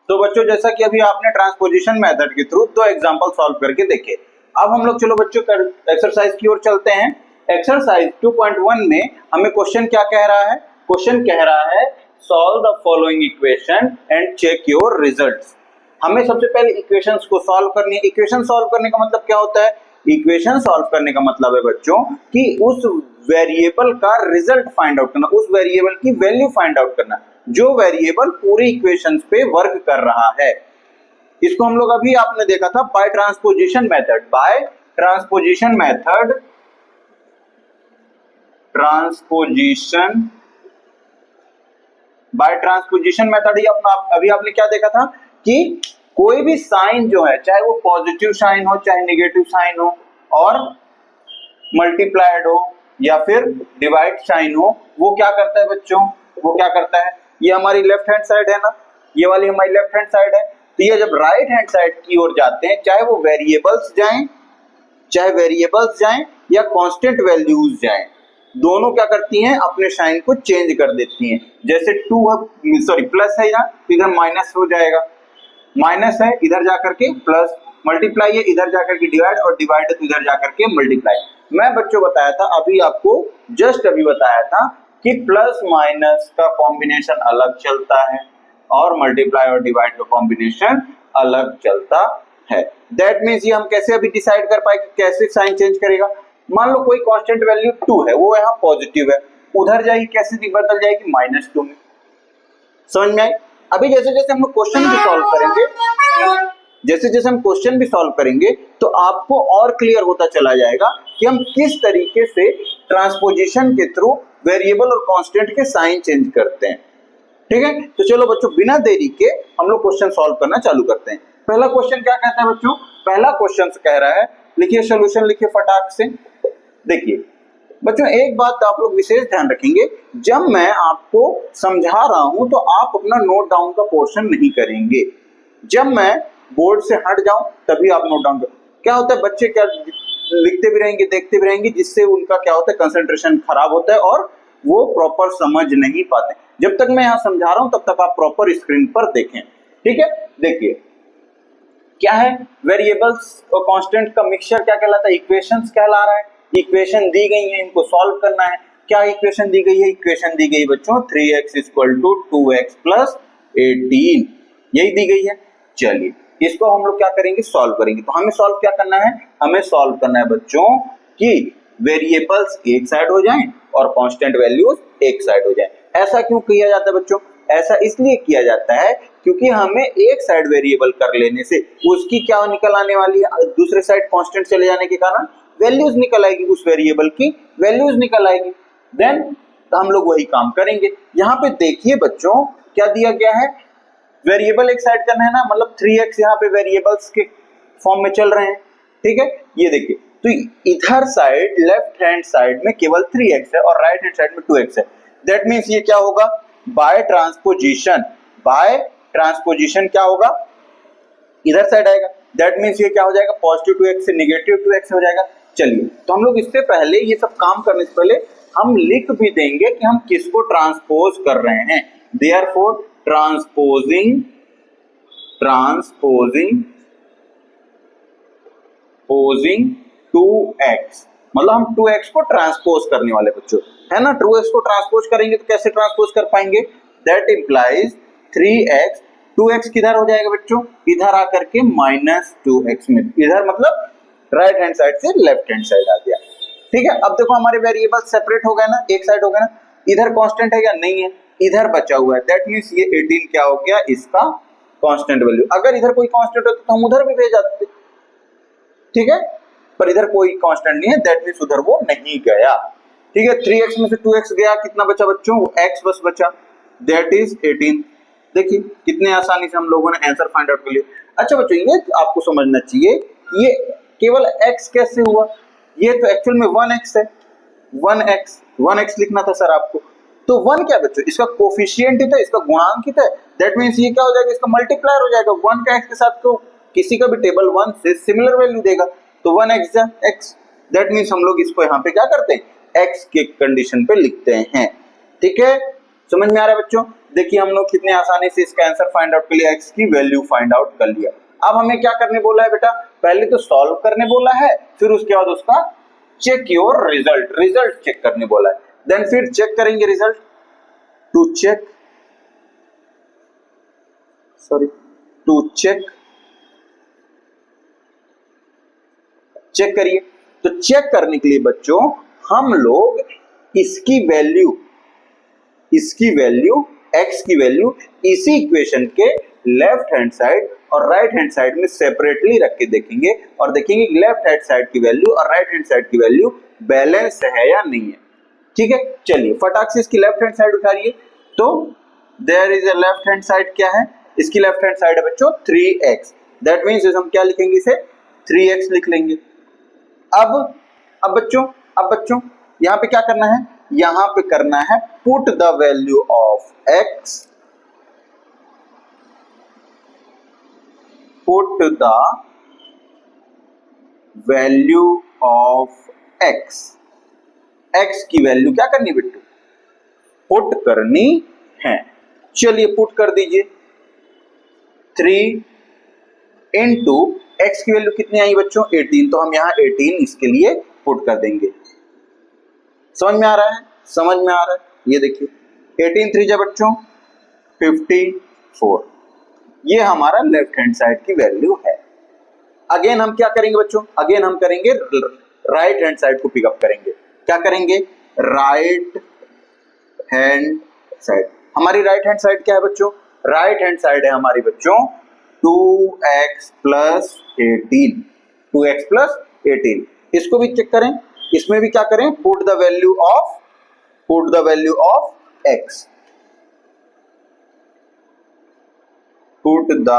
तो बच्चों जैसा कि अभी आपने ट्रांसपोजिशन मेथड के थ्रू दो एग्जांपल सॉल्व करके देखे, अब हम लोग चलो बच्चों एक्सरसाइज की ओर चलते हैं। एक्सरसाइज 2.1 में हमें क्वेश्चन क्या कह रहा है? क्वेश्चन कह रहा है solve the following equation and check your results. हमें सबसे पहले इक्वेशंस को सॉल्व करनी है। इक्वेशन सॉल्व करने का मतलब क्या होता है? इक्वेशन सॉल्व करने का मतलब है बच्चों कि उस वेरिएबल का रिजल्ट फाइंड आउट करना, उस वेरिएबल की वैल्यू फाइंड आउट करना जो वेरिएबल पूरी इक्वेशंस पे वर्क कर रहा है। इसको हम लोग अभी आपने देखा था by transposition method. By transposition method, by transposition method ही अपना अभी आपने क्या देखा था कि कोई भी साइन जो है, चाहे वो पॉजिटिव साइन हो चाहे नेगेटिव साइन हो, और मल्टीप्लाइड हो या फिर डिवाइड साइन हो, वो क्या करता है बच्चों? वो क्या करता है? ये हमारी लेफ्ट हैंड साइड है ना, ये वाली हमारी लेफ्ट हैंड साइड है। तो ये जब राइट हैंड साइड की ओर जाते हैं, चाहे वो वेरिएबल्स जाएं या कांस्टेंट वैल्यूज जाएं, दोनों क्या करती हैं? अपने साइन को चेंज कर देती हैं। जैसे प्लस है यहाँ, इधर माइनस हो जाएगा, माइनस है इधर जाकर के प्लस, मल्टीप्लाई है इधर जाकर के डिवाइड, और डिवाइड है तो इधर जाकर के मल्टीप्लाई। मैं बच्चों बताया था अभी आपको, जस्ट अभी बताया था कि प्लस माइनस का कॉम्बिनेशन अलग चलता है और मल्टीप्लाई और डिवाइड का कॉम्बिनेशन अलग चलता है। दैट मींस ये हम कैसे अभी डिसाइड कर पाए कि कैसे साइन चेंज करेगा? मान लो कोई कांस्टेंट वैल्यू 2 है, वो यहाँ पॉजिटिव है, उधर जाएगी कैसे बदल जाएगी? -2 में। समझ में आई? अभी जैसे जैसे हम लोग क्वेश्चन भी सॉल्व करेंगे, तो आपको और क्लियर होता चला जाएगा कि हम किस तरीके से ट्रांसपोजिशन के थ्रू वेरिएबल और कांस्टेंट के साइन चेंज करते हैं। ठीक है, तो चलो बच्चों बिना देरी के हम लोग क्वेश्चन सॉल्व करना चालू करते हैं। पहला क्वेश्चन क्या कहता है बच्चों? पहला क्वेश्चन कह रहा है, लिखिए सॉल्यूशन, लिखिए फटाक से। देखिए बच्चों एक बात आप लोग विशेष ध्यान रखेंगे, जब मैं आपको समझा रहा हूं तो आप अपना नोट डाउन का पोर्शन नहीं करेंगे। जब मैं बोर्ड से हट जाऊं तभी आप नोट डाउन करें। क्या होता है, बच्चे क्या लिखते भी रहेंगे, देखते भी रहेंगे, जिससे उनका क्या होता है, कंसंट्रेशन खराब होता है और वो प्रॉपर समझ नहीं पाते। जब तक मैं यहाँ समझा रहा हूं तब तक आप प्रॉपर स्क्रीन पर देखें। ठीक है, देखिए क्या है, वेरिएबल्स और कांस्टेंट का मिक्सचर क्या कहलाता है? इक्वेशंस कहला रहा है। इक्वेशन दी गई है, इनको सॉल्व करना है। क्या इक्वेशन दी गई है? इक्वेशन दी गई बच्चों 3x = 2x + 18, यही दी गई है। चलिए इसको हम लोग क्या करेंगे? सॉल्व करेंगे। तो हमें सॉल्व क्या करना है? हमें सॉल्व करना है बच्चों कि वेरिएबल्स एक साइड हो जाएं और कांस्टेंट वैल्यूज एक साइड हो जाएं। ऐसा क्यों किया जाता है बच्चों? ऐसा इसलिए किया जाता है क्योंकि हमें एक साइड वेरिएबल कर लेने से उसकी क्या निकल आने वाली है? दूसरे साइड कांस्टेंट चले जाने के कारण वैल्यूज निकल आएगी, उस वेरिएबल की वैल्यूज निकल आएगी। देन हम लोग वही काम करेंगे। यहाँ पे देखिए बच्चों क्या दिया गया है, वेरिएबल एक साइड करना है ना, मतलब 3x यहाँ पे वेरिएबल्स के फॉर्म में चल रहे हैं। ठीक है, ये देखिए तो इधर साइड लेफ्ट हैंड साइड में केवल 3x है और राइट हैंड साइड में 2x है। दैट मींस ये क्या होगा? बाय ट्रांसपोजिशन क्या होगा? इधर साइड आएगा। दैट मींस ये क्या हो जाएगा? +2x से -2x हो जाएगा। चलिए तो हम लोग इससे पहले, ये सब काम करने से पहले हम लिख भी देंगे कि हम किसको ट्रांसपोज कर रहे हैं। देयरफॉर ट्रांसपोजिंग 2x, मतलब हम 2x को ट्रांसपोज करने वाले बच्चों, है ना। 2x को ट्रांसपोज करेंगे तो कैसे ट्रांसपोज कर पाएंगे? दैट इंप्लाइज 3x, 2x किधर हो जाएगा बच्चों? इधर आकर के -2x में, इधर मतलब राइट हैंड साइड से लेफ्ट हैंड साइड आ गया। ठीक है, अब देखो हमारे वेरिएबल सेपरेट हो गए ना, एक साइड हो गए ना। इधर कांस्टेंट है या नहीं है? इधर बचा हुआ है। दैट मींस ये 18 क्या हो गया? इसका कांस्टेंट वैल्यू। अगर इधर कोई कांस्टेंट होता तो हम उधर भी भेज आते। ठीक है, पर इधर कोई कांस्टेंट नहीं है, दैट मींस उधर वो नहीं गया। ठीक है, 3x में से 2x गया, कितना बचा बच्चों? x बस बचा, दैट इज 18। देखिए कितने आसानी से हम लोगों ने आंसर फाइंड आउट कर लिया। अच्छा बच्चों ये आपको समझना चाहिए, ये केवल x कैसे हुआ? ये तो एक्चुअल में 1x है। 1x लिखना था सर आपको। तो 1 क्या बच्चों? इसका कोफिशिएंट ही था, इसका गुणांक ही था। दैट मींस ये क्या हो जाएगा? इसका मल्टीप्लायर हो जाएगा। 1 का x के साथ तो किसी का भी टेबल 1 से सिमिलर वैल्यू देगा, तो 1x जा x। दैट मींस हम लोग इसको यहाँ पे क्या करते हैं? x के कंडीशन पे लिखते हैं। ठीक है, समझ में आ रहा है बच्चों? देखिए हम लोग कितने आसानी से इसका आंसर फाइंड आउट के लिए x की वैल्यू फाइंड आउट कर लिया। अब हमें क्या करने बोला है बेटा? पहले तो सॉल्व करने बोला है, फिर उसके बाद उसका check your result, result check करने बोला है। देन फिर चेक करेंगे रिजल्ट, टू चेक चेक करिए। तो चेक करने के लिए बच्चों हम लोग इसकी वैल्यू x की वैल्यू इसी इक्वेशन के लेफ्ट हैंड साइड और राइट हैंड साइड में सेपरेटली रख के देखेंगे और देखेंगे कि लेफ्ट हैंड साइड की वैल्यू और राइट हैंड साइड की वैल्यू बैलेंस है या नहीं है। ठीक है, चलिए फटाक से इसकी लेफ्ट हैंड साइड उठाइए। तो there is a left hand side, क्या है इसकी लेफ्ट हैंड साइड है बच्चों 3x। दैट मींस हम क्या लिखेंगे इसे 3x लिख लेंगे। अब बच्चों यहां पे क्या करना है? यहां पे करना है put the value of x, put the value of x। x की वैल्यू क्या करनी बेटू? पुट करनी है। चलिए पुट कर दीजिए 3 इंटू x की वैल्यू कितनी आई बच्चों 18, तो हम यहां 18 इसके लिए पुट कर देंगे। समझ में आ रहा है? समझ में आ रहा है? ये देखिए 18 3 जा बच्चों 54, ये हमारा लेफ्ट हैंड साइड की वैल्यू है। अगेन हम क्या करेंगे बच्चों? अगेन हम करेंगे राइट हैंड साइड को पिकअप करेंगे। क्या करेंगे? Right hand side. हमारी राइट हैंड साइड क्या है बच्चों? राइट हैंड साइड है हमारी बच्चों 2x प्लस 18, 2x प्लस 18। इसको भी चेक करें, इसमें भी क्या करें? Put the value of x, put the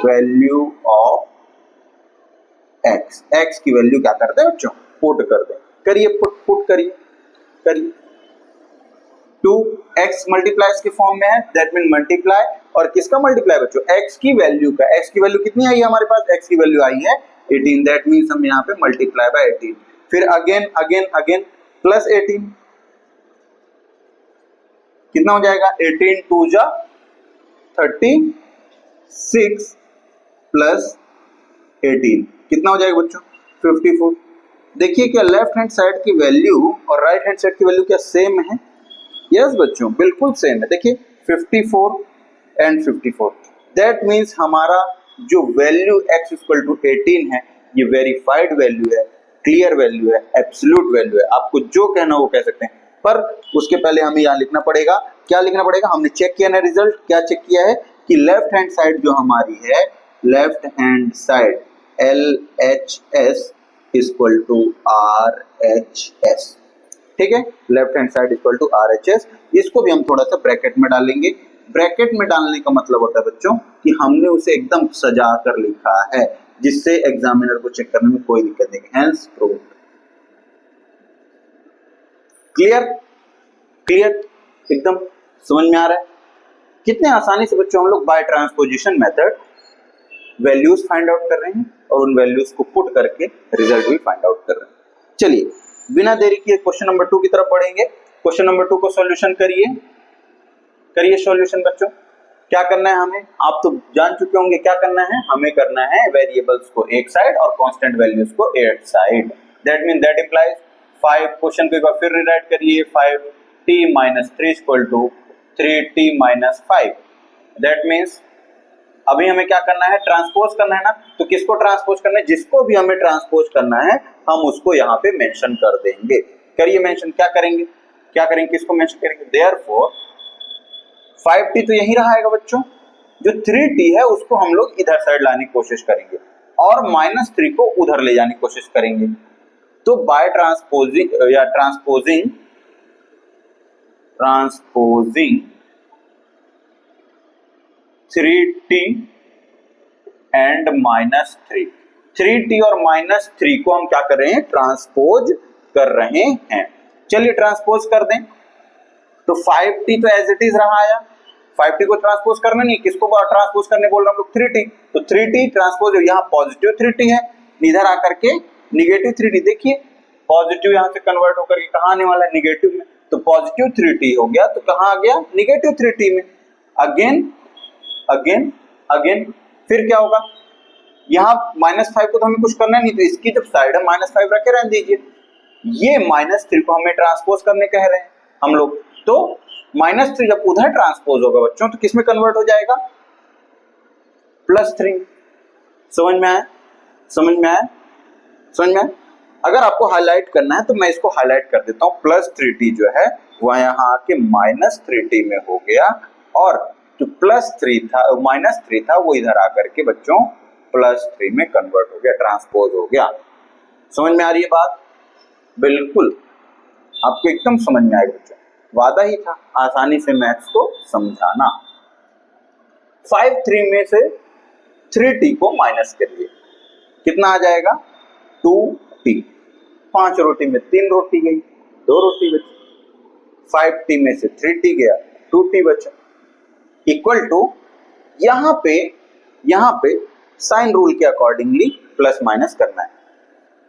value of x। x की वैल्यू क्या करते हैं बच्चों? पुट कर दें। करिए पुट करिए 2x मल्टीप्लाई के फॉर्म में है, दैट मीन मल्टीप्लाई, और किसका मल्टीप्लाई बच्चों? x की वैल्यू का। x की वैल्यू कितनी आई है हमारे पास? x की वैल्यू आई है 18, दैट मींस हम यहाँ पे मल्टीप्लाई बाय 18। फिर अगेन प्लस 18, कितना हो जाएगा? 18 2 जा 36 प्लस 18 कितना हो जाएगा बच्चों? 54। देखिए क्या लेफ्ट हैंड साइड की वैल्यू और राइट हैंड साइड की वैल्यू क्या सेम है? यस बच्चों बिल्कुल सेम है। देखिए 54 एंड 54, दैट मींस हमारा जो वैल्यू x इक्वल टू 18 है ये वेरीफाइड वैल्यू है, क्लियर वैल्यू है, एब्सोल्यूट वैल्यू है। आपको जो कहना वो कह सकते हैं, पर उसके पहले हमें यहाँ लिखना पड़ेगा। क्या लिखना पड़ेगा? हमने चेक किया ना रिजल्ट, क्या चेक किया है कि लेफ्ट हैंड साइड जो हमारी है, left hand side LHS equal to RHS। ठीक है, left hand side equal to RHS। इसको भी हम थोड़ा सा ब्रैकेट में डालेंगे। ब्रैकेट में डालने का मतलब होता है बच्चों कि हमने उसे एकदम सजा कर लिखा है, जिससे एग्जामिनर को चेक करने में कोई दिक्कत नहीं। Hence proved. क्लियर एकदम समझ में आ रहा है? कितने आसानी से बच्चों हम लोग by transposition method values find out कर रहे हैं और उन वैल्यूज को पुट करके रिजल्ट भी फाइंड आउट कर रहे हैं। चलिए बिना देरी किए क्वेश्चन नंबर 2 की तरफ बढ़ेंगे। क्वेश्चन नंबर 2 को सॉल्यूशन करिए सॉल्यूशन बच्चों। क्या करना है हमें? आप तो जान चुके होंगे क्या करना है। हमें करना है वेरिएबल्स को एक साइड और कांस्टेंट वैल्यूज को एक side. That mean that implies 5। Question को एक बार फिर रीराइट करिए। 5t minus 3 equal to 3t minus 5। That means अभी हमें क्या करना है? ट्रांसपोज करना है ना। तो किसको ट्रांसपोज करना है? जिसको भी हमें ट्रांसपोज करना है हम उसको यहाँ पे मेंशन कर देंगे। करिए मेंशन। क्या करेंगे? किसको मेंशन करेंगे? देयरफॉर 5t तो यही रहा बच्चों, जो 3t है उसको हम लोग इधर साइड लाने की कोशिश करेंगे और -3 को उधर ले जाने की कोशिश करेंगे। तो bye transposing 3t and -3, 3t और -3 को हम क्या कर रहे हैं? ट्रांसपोज कर रहे हैं। चलिए ट्रांसपोज कर दें। तो 5t तो एज इट इज रहा आया, 5t को ट्रांसपोज करना नहीं, किसको ट्रांसपोज करने बोल रहे हम लोग? 3t। तो 3t ट्रांसपोज यहाँ पॉजिटिव 3t है, इधर आकर के निगेटिव 3t। देखिए पॉजिटिव यहाँ से कन्वर्ट होकर के कहाँ आने वाला है? निगेटिव में। तो तो पॉजिटिव 3t हो गया, तो कहाँ आ गया, निगेटिव 3t में। अगेन अगेन अगेन फिर क्या होगा, यहाँ -5 को तो हमें कुछ करना नहीं, तो इसकी जब साइड है -5 रखे रहने दीजिए। ये -3 को हमें ट्रांसपोज करने कह रहे हैं हम लोग, तो -3 जब उधर ट्रांसपोज होगा बच्चों तो किस में कन्वर्ट हो जाएगा, +3। समझ में आया, समझ में आया, समझ में आया। अगर आपको हाईलाइट करना है तो मैं इसको हाईलाइट कर देता हूँ, +3t जो है वह यहाँ आके -3t में हो गया, और जो +3 था -3 था वो इधर आकर के बच्चों +3 में कन्वर्ट हो गया, ट्रांसपोज हो गया। समझ में आ रही है बात, बिल्कुल आपको एकदम समझ में आएगा बच्चों, वादा ही था आसानी से मैथ्स को समझाना। 5 3 में से 3t को माइनस करिए, कितना आ जाएगा, 2t। 5 रोटी में 3 रोटी गई, 2 रोटी बची। 5t में से 3t गया, 2t बचा, इक्वल टू यहाँ पे साइन रूल के अकॉर्डिंगली प्लस माइनस करना है।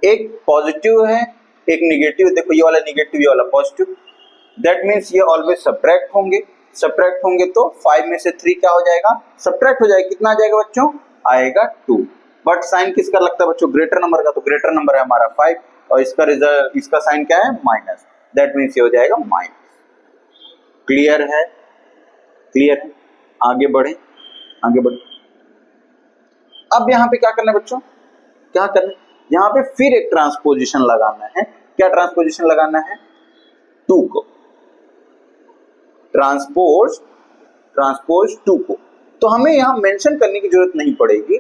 एक पॉजिटिव है एक निगेटिव, देखो ये वाला निगेटिव ये वाला पॉजिटिव, दैट मीन्स ये ऑलवेज सब्ट्रैक्ट होंगे तो 5 में से 3 क्या हो जाएगा, सब्ट्रैक्ट हो जाएगा, कितना आ जाएगा बच्चों, आएगा 2। बट साइन किसका लगता है बच्चों, ग्रेटर नंबर का, तो ग्रेटर नंबर है हमारा 5 और इसका रिजल्ट, इसका साइन क्या है, माइनस, दैट मीन्स ये हो जाएगा माइनस। क्लियर है, क्लियर है, आगे बढ़े। अब यहाँ पे क्या करना है बच्चों, क्या करना है, यहाँ पे फिर एक ट्रांसपोजिशन लगाना है। क्या ट्रांसपोजिशन लगाना है, 2 को ट्रांसपोज 2 को। तो हमें यहाँ मेंशन करने की जरूरत नहीं पड़ेगी,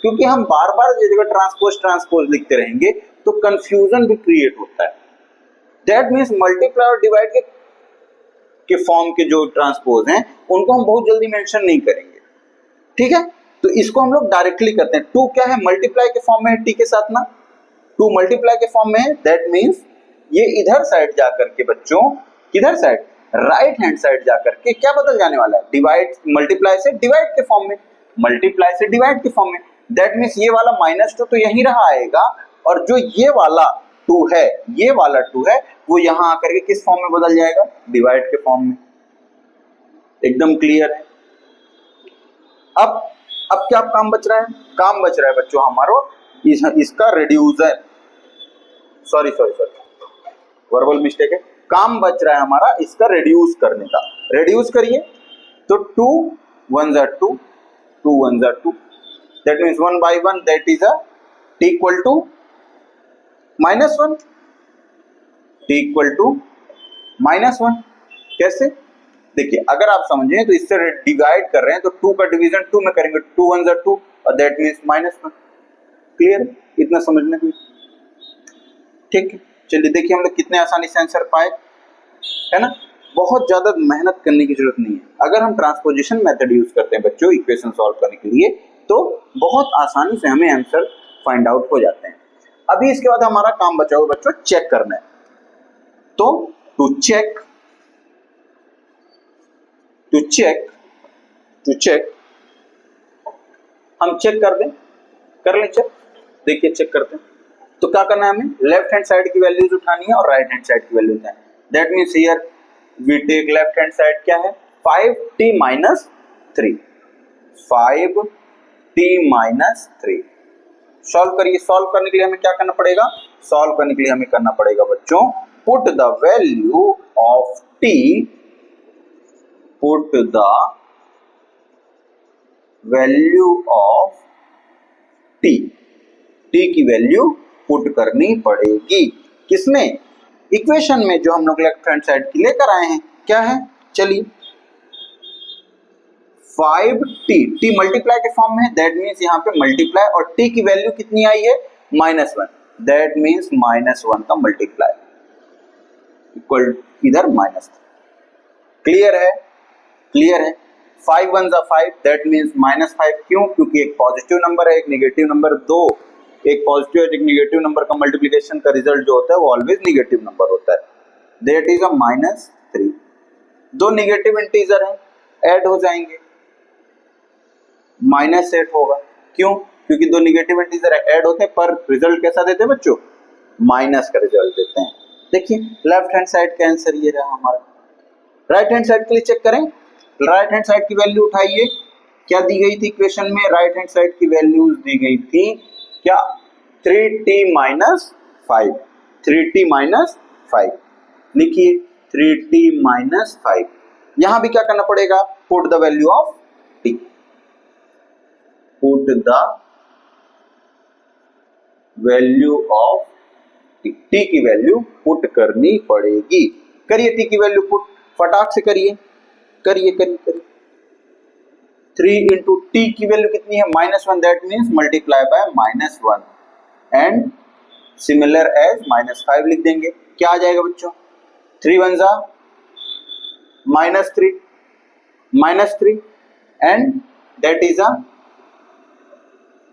क्योंकि हम बार बार ये जगह ट्रांसपोज लिखते रहेंगे तो कंफ्यूजन भी क्रिएट होता है। दैट मीन्स मल्टीप्लाई और डिवाइड के फॉर्म के जो ट्रांसपोज हैं उनको हम बहुत जल्दी मेंशन नहीं करेंगे, ठीक है। तो इसको हम लोग डायरेक्टली करते हैं। 2 क्या है, मल्टीप्लाई के फॉर्म में है, टी के साथ ना, 2 मल्टीप्लाई के फॉर्म में है, दैट मीन्स ये इधर साइड जाकर के बच्चों, किधर साइड, राइट हैंड साइड जाकर के क्या बदल जाने वाला है, डिवाइड, मल्टीप्लाई से डिवाइड के फॉर्म में, दैट मीन्स ये वाला -2 तो यहीं रहा आएगा, और जो ये वाला 2 है वो यहाँ आकर के किस फॉर्म में बदल जाएगा, डिवाइड के फॉर्म में। एकदम क्लियर है। अब क्या काम बच रहा है, बच्चों हमारा इसका रिड्यूसर, सॉरी वर्बल मिस्टेक है, काम बच रहा है हमारा इसका रिड्यूस करने का। रिड्यूस करिए तो 2 1 2, 2 1 2, that means 1 by 1, that is t equal to -1, t equal to -1। कैसे, देखिए अगर आप समझें तो इससे डिवाइड कर रहे हैं तो 2 का डिवीजन 2 में करेंगे, 2 1 2 और दैट मीन्स -1। क्लियर, इतना समझने को, ठीक है। चलिए देखिए हम लोग कितने आसानी से आंसर पाए, है ना, बहुत ज्यादा मेहनत करने की जरूरत नहीं है। अगर हम ट्रांसपोजिशन मेथड यूज करते हैं बच्चों इक्वेशन सॉल्व करने के लिए तो बहुत आसानी से हमें आंसर फाइंड आउट हो जाते हैं। अभी इसके बाद हमारा काम बचा हुआ बच्चों चेक करना है, तो टू चेक हम चेक कर लें चेक। देखिए चेक करते हैं तो क्या करना है, हमें लेफ्ट हैंड साइड की वैल्यूज उठानी है और राइट हैंड साइड की वैल्यू उठानी है। That means here we take left hand side, क्या है 5t minus 3, 5t minus 3। Solve करिए। सॉल्व करने के लिए हमें क्या करना पड़ेगा, करना पड़ेगा बच्चों put the value of t, t की वैल्यू पुट करनी पड़ेगी। किसमें, इक्वेशन में जो हम लोग लेफ्ट हैंड साइड की लेकर आए हैं। क्या है, चलिए 5t मल्टीप्लाई के फॉर्म में है, दैट मीन्स यहाँ पे मल्टीप्लाई, और t की वैल्यू कितनी आई है -1, दैट मीन्स -1 का मल्टीप्लाई इक्वल इधर -3। क्लियर है, 5 1 5, दैट मीन्स -5। क्यों, क्योंकि एक पॉजिटिव नंबर है एक नेगेटिव नंबर, दो एक पॉजिटिव और एक नेगेटिव नंबर का मल्टीप्लिकेशन का रिजल्ट जो होता है वो ऑलवेज नेगेटिव नंबर होता है, दैट इज -3। दो नेगेटिव इंटीजर हैं, ऐड हो जाएंगे, -8 होगा। क्यों, क्योंकि दो नेगेटिव इंटीजर ऐड होते हैं पर रिजल्ट कैसा देते हैं बच्चों, माइनस का रिजल्ट देते हैं। देखिए लेफ्ट हैंड साइड का आंसर ये रहा हमारा। राइट हैंड साइड के लिए चेक करें, राइट हैंड साइड की वैल्यू उठाइए, क्या दी गई थी इक्वेशन में? राइट हैंड साइड की वैल्यूज दी गई थी क्या? 3t माइनस 5, 3t माइनस 5 लिखिए, 3t माइनस 5। यहां भी क्या करना पड़ेगा? Put the value of t, put the value of t की वैल्यू पुट करनी पड़ेगी। करिए t की वैल्यू पुट, फटाक से करिए, करिए करिए करिए। 3 इंटू टी की वैल्यू कितनी है? -1, that means multiply by -1 and similar as -5 लिख देंगे। क्या आ जाएगा बच्चों? 3 1 जा -3 एंड दैट इज अ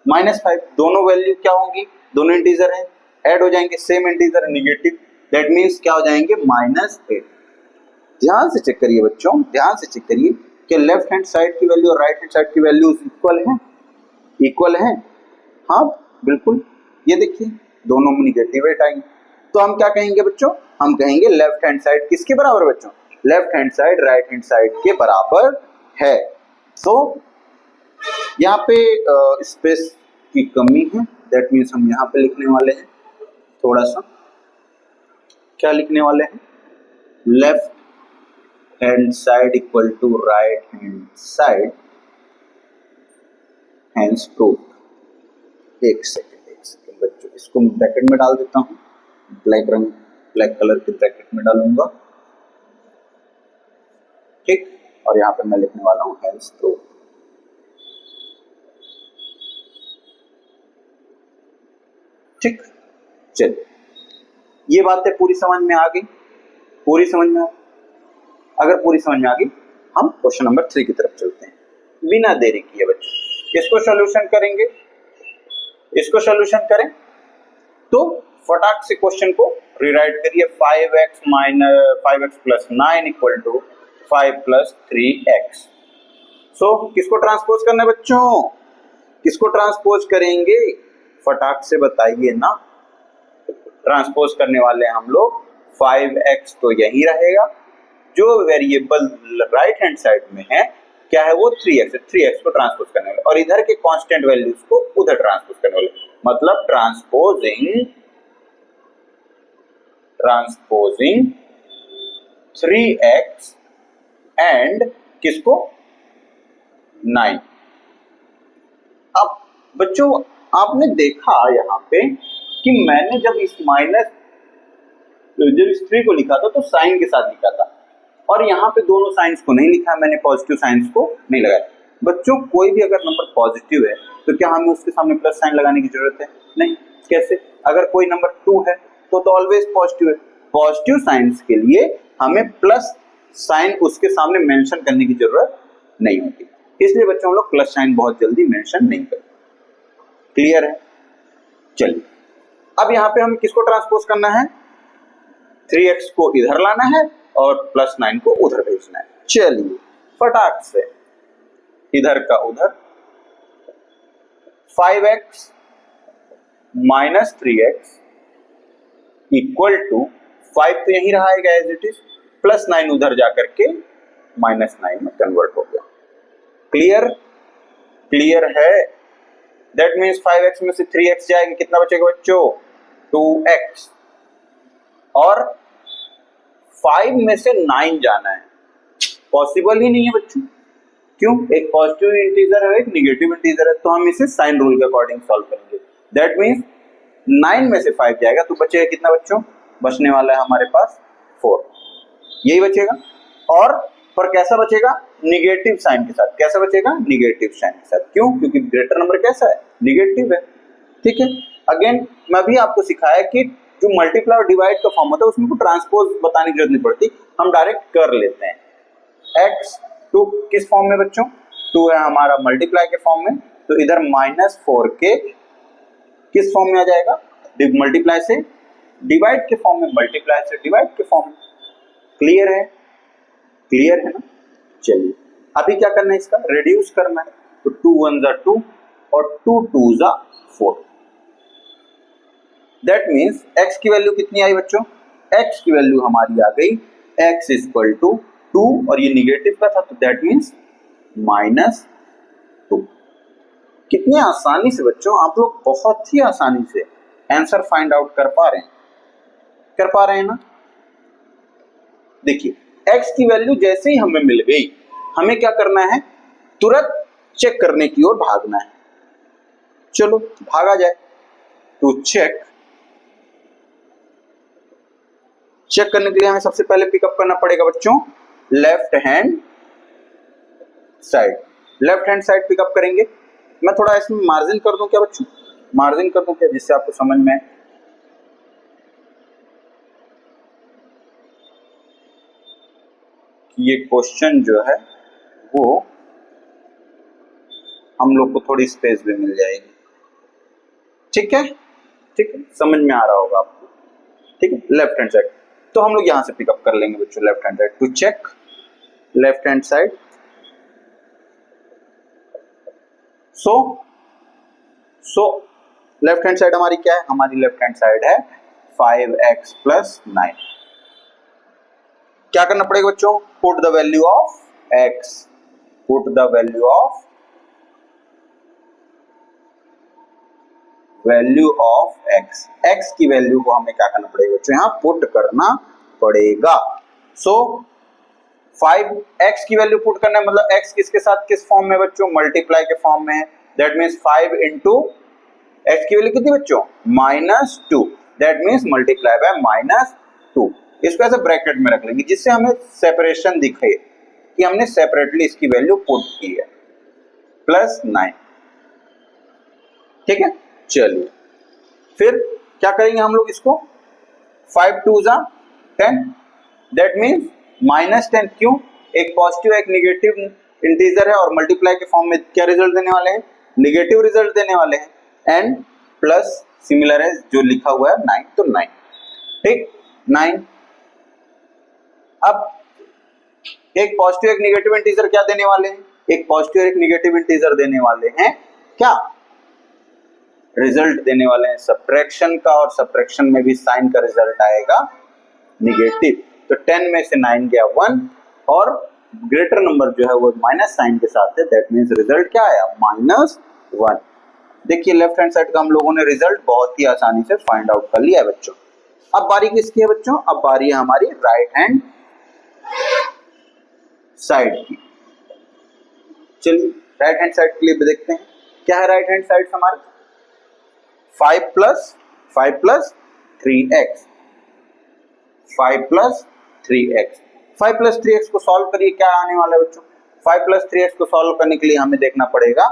-5। दोनों वैल्यू क्या होंगी? दोनों इंटीजर हैं, ऐड हो जाएंगे, same integer negative, that means क्या हो जाएंगे? -8। ध्यान से चेक करिए बच्चों, ध्यान से चेक करिए कि लेफ्ट हैंड साइड की वैल्यू और राइट हैंड साइड की वैल्यूज इक्वल हैं, इक्वल हैं। हाँ बिल्कुल, ये देखिए दोनों में निगेटिव एट आएंगे, तो हम क्या कहेंगे बच्चों? हम कहेंगे लेफ्ट हैंड साइड किसके बराबर बच्चों? Left hand side right hand side के बराबर है। तो यहाँ पे स्पेस की कमी है, दैट मीन्स हम यहाँ पे लिखने वाले हैं थोड़ा सा, क्या लिखने वाले हैं? Left hand side equal to right hand side, hence proved. एक सेकेंड बच्चों, इसको मैं ब्रैकेट में डाल देता हूँ, ब्लैक रंग, ब्लैक कलर के ब्रैकेट में डालूंगा, ठीक। और यहाँ पे मैं लिखने वाला हूँ हैंस प्रूव्ड। ठीक, चलिए ये बातें पूरी समझ में आ गई, पूरी समझ में आ गई। अगर पूरी समझ में आ गई, हम क्वेश्चन नंबर 3 की तरफ चलते हैं बिना देरी किए बच्चों। इसको सॉल्यूशन करेंगे, इसको सॉल्यूशन करें तो फटाक से क्वेश्चन को रीराइट करिए। 5x plus 9 equal to 5 plus 3x। So किसको ट्रांसपोज करना है बच्चों? किसको ट्रांसपोज करेंगे? फटाक से बताइए ना। ट्रांसपोज करने वाले हम लोग 5x तो यही रहेगा, जो वेरिएबल राइट हैंड साइड में है क्या है? वो 3x है, 3x को ट्रांसपोज करने वाले, और इधर के कांस्टेंट वैल्यूज को उधर ट्रांसपोज करने वाले, मतलब ट्रांसपोजिंग 3x एंड किसको? 9। अब बच्चों आपने देखा यहाँ पे कि मैंने जब इस 3 को लिखा था तो साइन के साथ लिखा था, और यहाँ पे दोनों साइंस को नहीं लिखा, मैंने पॉजिटिव साइंस को नहीं लगाया। बच्चों कोई भी अगर नंबर पॉजिटिव है तो क्या हमें उसके सामने प्लस साइन लगाने की जरूरत है? नहीं। कैसे? अगर कोई नंबर 2 है तो ऑलवेज पॉजिटिव है, पॉजिटिव साइंस के लिए हमें प्लस साइन उसके सामने मेंशन करने की जरूरत नहीं होती, इसलिए बच्चों हम लोग प्लस साइन बहुत जल्दी मेंशन नहीं करते। क्लियर है? चलिए अब यहाँ पे हम किसको ट्रांसपोज करना है? 3x को इधर लाना है और प्लस 9 को उधर भेजना है। चलिए फटाक से इधर का उधर, 5x minus 3x equal to 5 तो यही रहेगा एज इट इज, प्लस 9 उधर जाकर के -9 में कन्वर्ट हो गया। क्लियर? क्लियर है? दैट मीन्स 5x में से 3x जाएगा, कितना बचेगा बच्चों? 2x, और 5 में से 9 जाना है, पॉसिबल ही नहीं है बच्चों। क्यों? एक पॉजिटिव इंटीजर है, एक नेगेटिव इंटीजर है, तो हम इसे साइन रूल के अकॉर्डिंग सॉल्व करेंगे। दैट मीन्स 9 में से 5 जाएगा तो बचेगा कितना बच्चों? बचने वाला है हमारे पास 4, यही बचेगा। और पर कैसा बचेगा? निगेटिव साइन के साथ। कैसा बचेगा? निगेटिव साइन के साथ। क्यों? क्योंकि ग्रेटर नंबर कैसा है? निगेटिव है। ठीक है, अगेन मैं भी आपको सिखाया कि जो मल्टीप्लाई और डिवाइड का फॉर्म होता है उसमें को ट्रांसपोज बताने की जरूरत नहीं पड़ती, हम डायरेक्ट कर लेते हैं। x 2 किस फॉर्म में बच्चों? 2 है हमारा मल्टीप्लाई के फॉर्म में, तो इधर -4 के किस फॉर्म में आ जाएगा? मल्टीप्लाई से डिवाइड के फॉर्म में, मल्टीप्लाई से डिवाइड के फॉर्म में। क्लियर है? क्लियर है ना? चलिए अभी क्या करना है? इसका रिड्यूस करना है, तो 2 1 जा 2 और 2 2 जा 4। दैट मीन्स x की वैल्यू कितनी आई बच्चों? x की वैल्यू हमारी आ गई x इक्वल टू 2 और ये निगेटिव का था तो दैट मीन्स -2। कितने आसानी से बच्चों आप लोग बहुत ही आसानी से आंसर फाइंड आउट कर पा रहे हैं ना। देखिए x की वैल्यू जैसे ही हमें मिल गई हमें क्या करना है, तुरंत चेक करने की ओर भागना है। चलो भागा जाए। तो चेक करने के लिए हमें सबसे पहले पिकअप करना पड़ेगा बच्चों लेफ्ट हैंड साइड पिकअप करेंगे। मैं थोड़ा इसमें मार्जिन कर दूं क्या बच्चों, मार्जिन कर दूं क्या, जिससे आपको समझ में आए। ये क्वेश्चन जो है वो हम लोग को थोड़ी स्पेस भी मिल जाएगी। ठीक है, समझ में आ रहा होगा आपको। ठीक है, लेफ्ट हैंड साइड तो हम लोग यहां से पिकअप कर लेंगे बच्चों left hand side. To check left hand side, so left hand side हमारी क्या है, हमारी लेफ्ट हैंड साइड है 5x + 9। क्या करना पड़ेगा बच्चों, put the value of x, x की वैल्यू को हमें क्या करना पड़ेगा बच्चों, यहाँ पुट करना पड़ेगा। सो 5x की वैल्यू पुट करना है, मतलब x किसके साथ किस फॉर्म में बच्चों, मल्टीप्लाई के फॉर्म में है। दैट मीन्स 5 इंटू x की वैल्यू कितनी बच्चों, -2, दैट मीन्स मल्टीप्लाई बाय -2। इसको ऐसे ब्रैकेट में रख लेंगे जिससे हमें सेपरेशन दिखे कि हमने सेपरेटली इसकी वैल्यू पुट की है, +9। ठीक है, चलिए फिर क्या करेंगे हम लोग इसको, 5 2 = 10, दैट मीन्स -10। क्यों, एक पॉजिटिव एक निगेटिव इंटीजर है और मल्टीप्लाई के फॉर्म में क्या रिजल्ट देने वाले हैं, निगेटिव रिजल्ट देने वाले हैं। एंड प्लस सिमिलर है जो लिखा हुआ है 9, तो 9। ठीक, 9। अब एक पॉजिटिव एक निगेटिव इंटीजर क्या देने वाले हैं, एक पॉजिटिव एक निगेटिव इंटीजर देने वाले हैं, क्या रिजल्ट देने वाले हैं सब्ट्रैक्शन का, और सब्ट्रैक्शन में भी साइन का रिजल्ट आएगा निगेटिव। तो 10 में से 9 गया 1 और ग्रेटर नंबर जो है वो माइनस साइन के साथ है, दैट मीन्स रिजल्ट क्या आया, -1। देखिए लेफ्ट हैंड साइड का हम लोगों ने रिजल्ट बहुत ही आसानी से फाइंड आउट कर लिया है बच्चों। अब बारी किसकी है बच्चों, अब बारी है हमारी राइट हैंड साइड की। चलिए राइट हैंड साइड के लिए भी देखते हैं क्या है राइट हैंड साइड हमारे, 5 + 3x, 5 + 3x। 5 + 3x को सॉल्व करिए, क्या आने वाला है बच्चों, 5 + 3x को सॉल्व करने के लिए हमें देखना पड़ेगा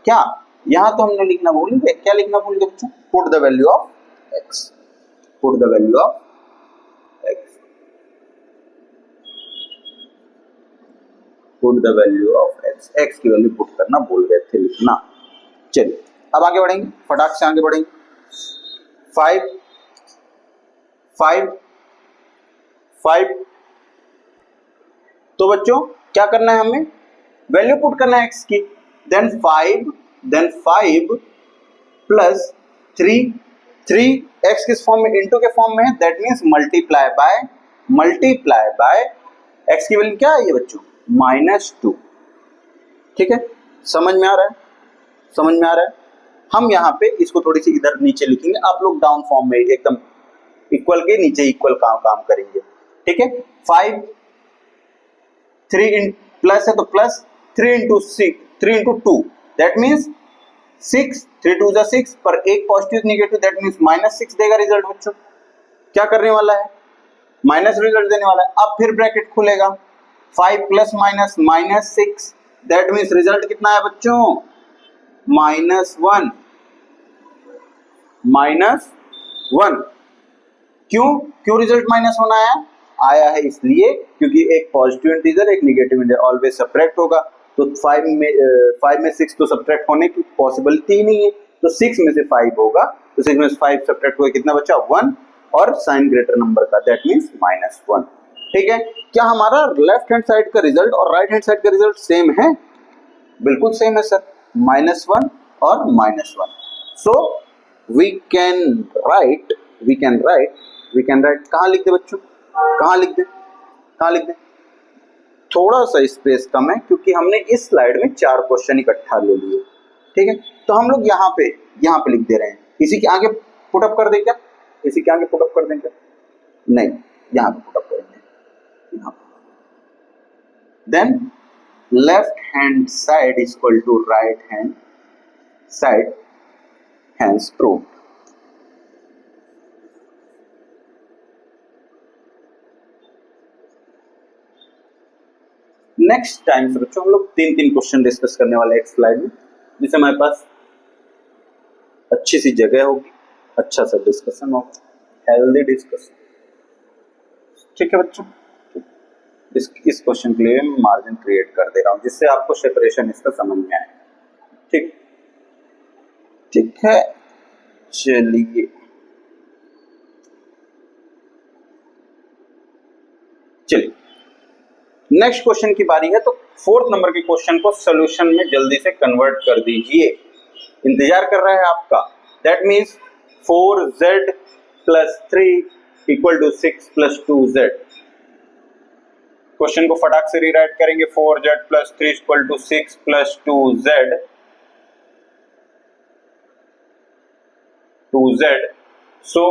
क्या, यहां तो हमने लिखना भूल गए, क्या लिखना भूल गए बच्चों, put the value of x, put the value of x, put the value of x, x की वैल्यू पुट करना भूल गए थे लिखना। चलिए अब आगे बढ़ेंगे, फटाक से आगे बढ़ेंगे। 5 तो बच्चों क्या करना है, हमें वैल्यू पुट करना है x की। देन 5 + 3 x किस फॉर्म में, इनटू के फॉर्म में है, that means multiply by x की वैल्यू क्या है ये बच्चों, -2। ठीक है, समझ में आ रहा है। हम यहाँ पे इसको थोड़ी सी इधर नीचे लिखेंगे, आप लोग डाउन फॉर्म में एकदम इक्वल के नीचे इक्वल काम करेंगे। ठीक है, 5 3 प्लस है तो प्लस 3 × 2 दैट मीन्स 6, 3 2 = 6 पर एक पॉजिटिव निगेटिव दैट मीन्स -6 देगा रिजल्ट बच्चों। क्या करने वाला है, माइनस रिजल्ट देने वाला है। अब फिर ब्रैकेट खुलेगा, 5 ± -6 दैट मीन्स रिजल्ट कितना है बच्चों, -1। क्यों रिजल्ट -1 आया है इसलिए क्योंकि एक पॉजिटिव इंटीजर एक निगेटिव इंटीजर ऑलवेज सब्ट्रैक्ट होगा, तो 5 में 6 तो सब्ट्रैक्ट होने की पॉसिबिलिटी ही नहीं है, तो 6 में से 5 होगा, तो 6 में से 5 सब्ट्रैक्ट हुआ कितना बचा, 1 और साइन ग्रेटर नंबर का दैट मीन्स -1। ठीक है, क्या हमारा लेफ्ट हैंड साइड का रिजल्ट और राइट हैंड साइड का रिजल्ट सेम है, बिल्कुल सेम है सर, -1 और -1। सो we can write we can write, कहाँ लिख दे बच्चों, कहाँ लिख दे, कहाँ लिख दे, थोड़ा सा स्पेस कम है क्योंकि हमने इस स्लाइड में 4 क्वेश्चन इकट्ठा ले लिए, ठीक है। तो हम लोग यहाँ पे लिख दे रहे हैं, इसी के आगे पुट अप कर दें क्या, इसी के आगे पुट अप कर दें क्या, नहीं, यहाँ पे पुट अप करेंगे, यहाँ पे। Then left hand side is equal to right hand side, hence proved. Next time से बच्चों हम लोग 3 क्वेश्चन डिस्कस करने वाले हैं एक स्लाइड में, जिससे हमारे पास अच्छी सी जगह होगी, अच्छा सा डिस्कशन होगा, हेल्दी डिस्कशन, ठीक है बच्चों। इस क्वेश्चन के लिए मैं मार्जिन क्रिएट कर दे रहा हूं जिससे आपको सेपरेशन इसका समझ में आए, ठीक, ठीक है। चलिए नेक्स्ट क्वेश्चन की बारी है। तो 4th नंबर के क्वेश्चन को सॉल्यूशन में जल्दी से कन्वर्ट कर दीजिए, इंतजार कर रहा है आपका। That means 4z plus 3 equal to 6 plus 2z। Question को फटाक से रीराइट करेंगे, 4z plus 3 equal to 6 plus 2z, 2z। So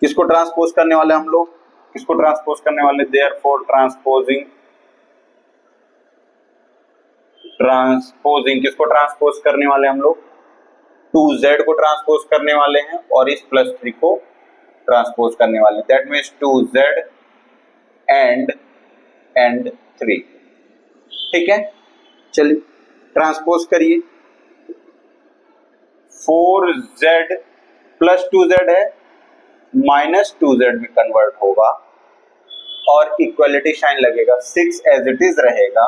किसको ट्रांसपोज करने वाले हम लोग, किसको ट्रांसपोज करने वाले, देयरफॉर ट्रांसपोजिंग किसको ट्रांसपोज करने वाले हम लोग, 2z को ट्रांसपोज करने वाले हैं और इस प्लस 3 को ट्रांसपोज करने वाले हैं। दैट मीन्स 2z एंड 3, ठीक है। चलिए ट्रांसपोज करिए, 4z प्लस 2z है, माइनस 2z में कन्वर्ट होगा और इक्वलिटी साइन लगेगा, 6 एज इट इज रहेगा,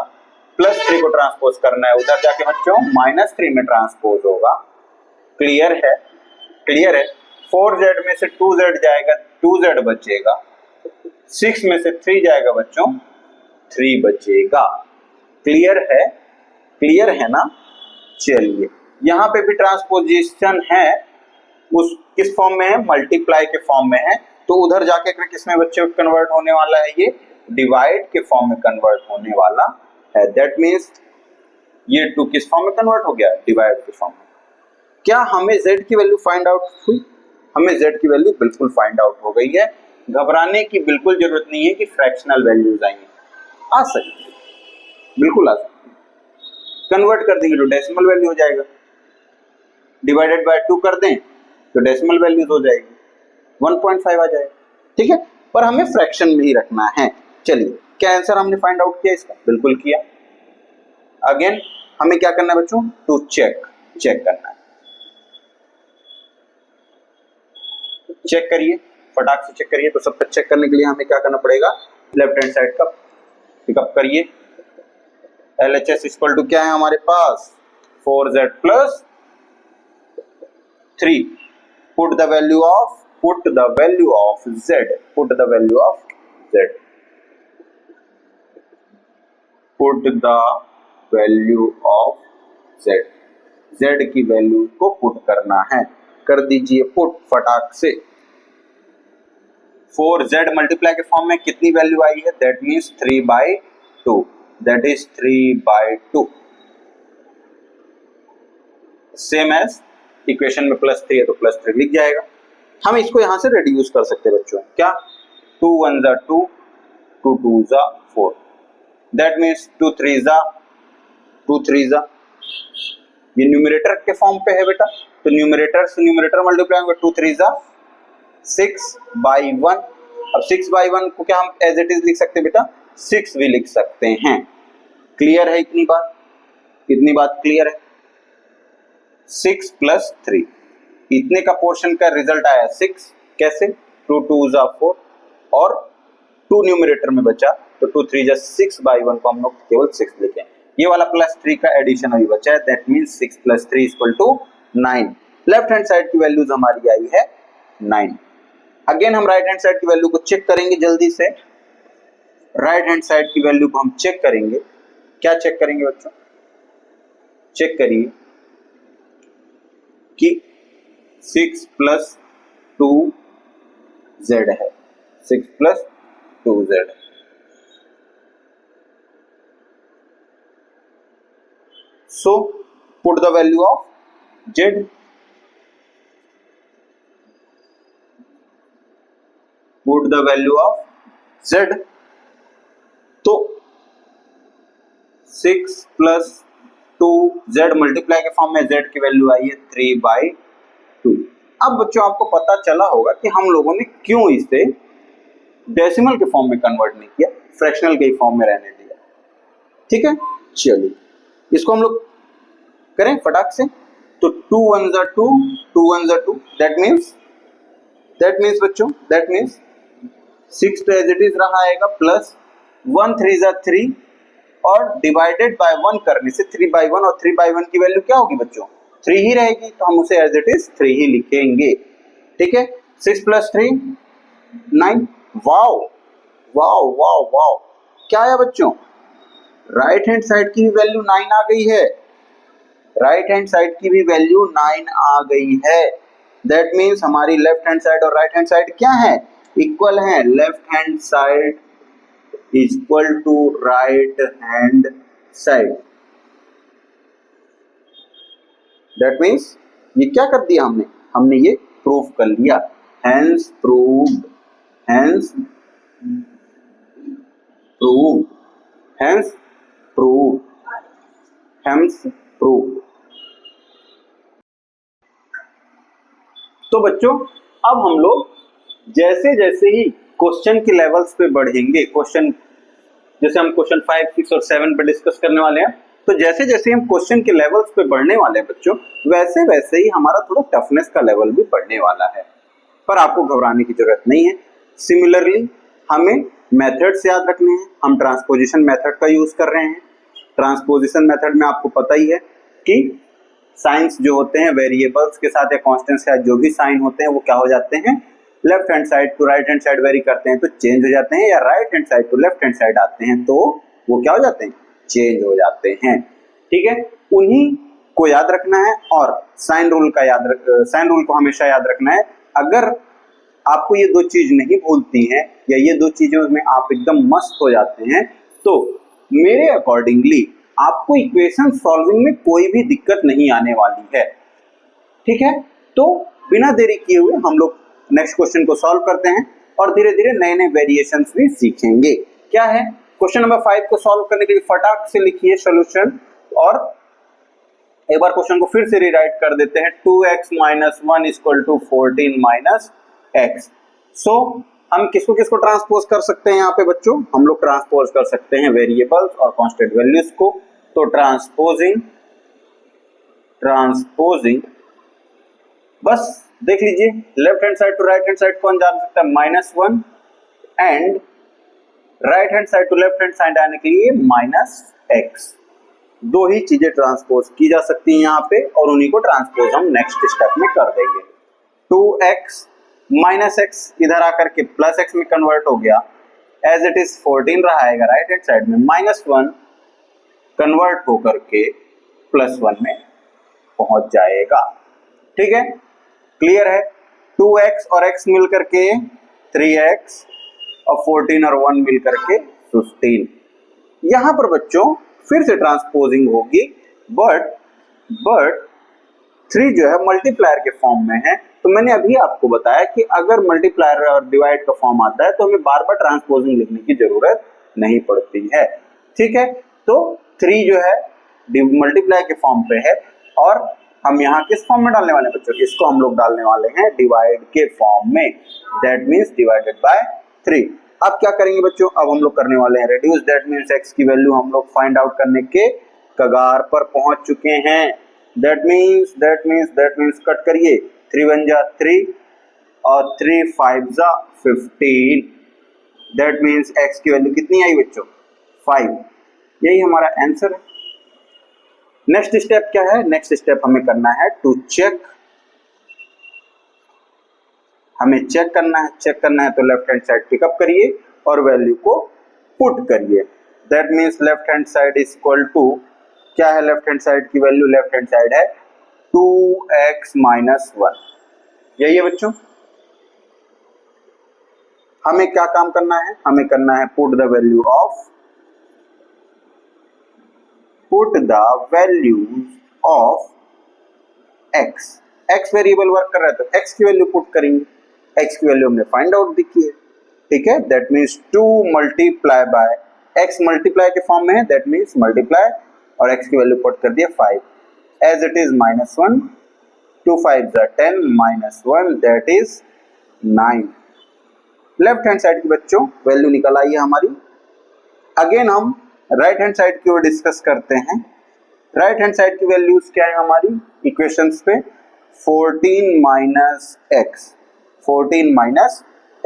प्लस 3 को ट्रांसपोज करना है, उधर जाके बच्चों -3 में ट्रांसपोज होगा। क्लियर है, क्लियर है। 4z में से 2z जाएगा, 2z बचेगा, 6 में से 3 जाएगा बच्चों, 3 बचेगा। क्लियर है, क्लियर है ना। चलिए यहाँ पे भी ट्रांसपोजिशन है, उस किस फॉर्म में है, मल्टीप्लाई के फॉर्म में है, तो उधर जाके किसमें बच्चे कन्वर्ट होने वाला है, ये डिवाइड के फॉर्म में कन्वर्ट होने वाला है। दैट मीन्स ये 2 किस फॉर्म में कन्वर्ट हो गया, डिवाइड के फॉर्म में। क्या हमें z की वैल्यू फाइंड आउट हुई, हमें z की वैल्यू बिल्कुल फाइंड आउट हो गई है, घबराने की बिल्कुल जरूरत नहीं है कि फ्रैक्शनल वैल्यूज आएंगी, आ सकती है, बिल्कुल आ सकती है। कन्वर्ट कर देंगे तो डेसिमल वैल्यू हो जाएगा, डिवाइडेड बाय 2 कर दें तो डेसिमल वैल्यूज हो जाएगी, 1.5 आ जाएगा, ठीक है। पर हमें फ्रैक्शन में ही रखना है। चलिए क्या आंसर हमने फाइंड आउट किया इसका, बिल्कुल किया। अगेन हमें क्या करना है बच्चों, टू चेक करना है, चेक करिए, फटाक से चेक करिए। तो सब तक चेक करने के लिए हमें क्या करना पड़ेगा, लेफ्ट हैंड साइड का पिकअप करिए। LHS इक्वल टू क्या है हमारे पास, 4z plus 3, put the value of z, put the value of z, put the value of z की वैल्यू को पुट करना है, कर दीजिए पुट फटाक से। 4z मल्टीप्लाई के फॉर्म में कितनी वैल्यू आई है, that means 3/2, that is 3/2, same as equation में +3 है तो +3 लिख जाएगा। हम इसको यहां से रिड्यूस कर सकते हैं बच्चों, क्या, 2 1 जा 2, 2 2 जा 4, दैट मीन्स 2 3 जा 2 3 जा, ये न्यूमरेटर के फॉर्म पे है बेटा, तो न्यूमरेटर से न्यूमरेटर मल्टीप्लाई होगा, 2 3 जा 6/1। अब 6/1 को क्या हम एज इट इज लिख सकते हैं बेटा, 6 भी लिख सकते हैं। क्लियर है, इतनी बात क्लियर है। 6 + 3, इतने का पोर्शन का रिजल्ट आया 6, कैसे, 2 2 जा 4 और 2 न्यूमरेटर में बचा, तो 2 3 जा 6/1 को हम लोग केवल 6 लिखें। ये वाला +3 का एडिशन अभी बचा है, that means 6 + 3 = 9। Left hand side की वैल्यूज हमारी आई है 9। अगेन हम राइट हैंड साइड की वैल्यू को चेक करेंगे जल्दी से। राइट हैंड साइड की वैल्यू को हम चेक करेंगे, क्या चेक करेंगे बच्चों, चेक करिए कि 6 + 2 z है, 6 plus 2z। So put the value of z, put the value of z। तो 6 प्लस 2z मल्टीप्लाई के फॉर्म में z की वैल्यू आई है 3/2। अब बच्चों आपको पता चला होगा कि हम लोगों ने क्यों इसे डेसिमल के फॉर्म में कन्वर्ट नहीं किया, फ्रैक्शनल के फॉर्म में रहने दिया। ठीक है, चलिए इसको हम लोग करें फटाक से। तो 2 1 जा 2, 2 1 जा 2, दैट मीन्स बच्चों, दैट मीन्स 6 तो एज इट इज रहा आएगा, प्लस 1 3 जा 3 और डिवाइडेड बाय 1 करने से 3/1, और 3/1 की वैल्यू क्या होगी बच्चों, 3 ही रहेगी, तो हम उसे एज इट इज 3 ही लिखेंगे। ठीक है, 6 plus 3 9। Wow wow wow wow, क्या है बच्चों, राइट हैंड साइड की वैल्यू 9 आ गई है, राइट हैंड साइड की भी वैल्यू 9 आ गई है। दैट मीन्स हमारी लेफ्ट हैंड साइड और राइट हैंड साइड क्या है, इक्वल है। Left hand side is equal to right hand side. That means ये क्या कर दिया हमने, हमने ये प्रूफ कर लिया, hence proved, hence proved, hence proved, hence proved. तो बच्चों अब हम लोग जैसे जैसे ही क्वेश्चन के लेवल्स पे बढ़ेंगे, क्वेश्चन जैसे हम क्वेश्चन 5 6 और 7 पे डिस्कस करने वाले हैं, तो जैसे जैसे हम क्वेश्चन के लेवल्स पे बढ़ने वाले हैं बच्चों, वैसे वैसे ही हमारा थोड़ा टफनेस का लेवल भी बढ़ने वाला है, पर आपको घबराने की जरूरत नहीं है। सिमिलरली हमें मेथड्स याद रखने हैं, हम ट्रांसपोजिशन मेथड का यूज कर रहे हैं। ट्रांसपोजिशन मेथड में आपको पता ही है कि साइंस जो होते हैं वेरिएबल्स के साथ या कांस्टेंट्स के साथ जो भी साइन होते हैं वो क्या हो जाते हैं, left hand side to right hand side vary करते हैं तो चेंज हो जाते हैं, या right hand side to left hand side आते हैं तो वो क्या हो जाते हैं, चेंज हो जाते हैं। ठीक है, उन्हीं को याद रखना है और साइन रूल को हमेशा याद रखना है। अगर आपको ये दो चीज नहीं भूलती हैं या ये दो चीजों में आप एकदम मस्त हो जाते हैं, तो मेरे अकॉर्डिंगली आपको इक्वेशन सॉल्विंग में कोई भी दिक्कत नहीं आने वाली है। ठीक है, तो बिना देरी किए हुए हम लोग नेक्स्ट क्वेश्चन को सॉल्व करते हैं और धीरे धीरे नए नए वेरिएशंस भी सीखेंगे। क्या है, क्वेश्चन नंबर 5 को सॉल्व करने के लिए फटाक से लिखिए सॉल्यूशन, और एक बार क्वेश्चन को फिर से रीराइट कर देते हैं। 2x - 1 = 14 - x। सो हम किसको किसको ट्रांसपोज कर सकते हैं यहाँ पे बच्चों, हम लोग ट्रांसपोज कर सकते हैं वेरिएबल्स और कांस्टेंट वैल्यूज को। तो ट्रांसपोजिंग बस देख लीजिए, left hand side to right hand side कौन जान सकता है, -1, and right hand side to left hand side आने के लिए -x। दो ही चीजें ट्रांसपोज की जा सकती हैं यहाँ पे, और उन्हीं को ट्रांसपोज हम नेक्स्ट स्टेप में कर देंगे। 2x -x इधर आकर के +x में कन्वर्ट हो गया, एज इट इज 14 रहा है राइट हैंड साइड में, -1 कन्वर्ट होकर के +1 में पहुंच जाएगा। ठीक है, क्लियर है। 2x और x मिल करके 3x और 14 और 1 मिल करके 15। यहां पर बच्चों फिर से ट्रांसपोजिंग होगी, बट 3 जो है मल्टीप्लायर के फॉर्म में है। तो मैंने अभी आपको बताया कि अगर मल्टीप्लायर और डिवाइड का फॉर्म आता है तो हमें बार बार ट्रांसपोजिंग लिखने की जरूरत नहीं पड़ती है। ठीक है, तो 3 जो है मल्टीप्लाई के फॉर्म पे है, और हम यहाँ किस फॉर्म में डालने वाले हैं बच्चों, इसको हम लोग डालने वाले हैं डिवाइड के फॉर्म में। That means divided by 3। अब क्या करेंगे बच्चों, अब हम लोग करने वाले हैं रिड्यूस। दैट मीन्स x की वैल्यू हम लोग फाइंड आउट करने के कगार पर पहुंच चुके हैं। दैट मीन्स कट करिए, 3 1 जा 3 और 3 5 जा 15। दैट मीन्स x की वैल्यू कितनी आई बच्चों, 5। यही हमारा आंसर है। नेक्स्ट स्टेप क्या है, नेक्स्ट स्टेप हमें करना है टू चेक। हमें चेक करना है तो लेफ्ट हैंड साइड पिकअप करिए और वैल्यू को पुट करिए। That means left hand side is equal to, क्या है लेफ्ट हैंड साइड की वैल्यू, लेफ्ट हैंड साइड है 2x - 1। यही है बच्चों। हमें क्या काम करना है, हमें करना है put the value of x. X variable work कर रहा है तो एक्स की वैल्यू पुट करेंगे। एक्स की वैल्यू हमने फाइंड आउट दिखी है, ठीक है। That means 2 multiply by x, multiply के फॉर्म में है, दैट मीन्स मल्टीप्लाई और एक्स की वैल्यू पुट कर दिया 5 as it is -1, 2 5 10 -1 that is 9। Left hand side की बच्चों वैल्यू निकल आई है हमारी। अगेन हम राइट हैंड साइड की ओर डिस्कस करते हैं। राइट हैंड साइड की वैल्यूज क्या है हमारी इक्वेशंस पे, 14 माइनस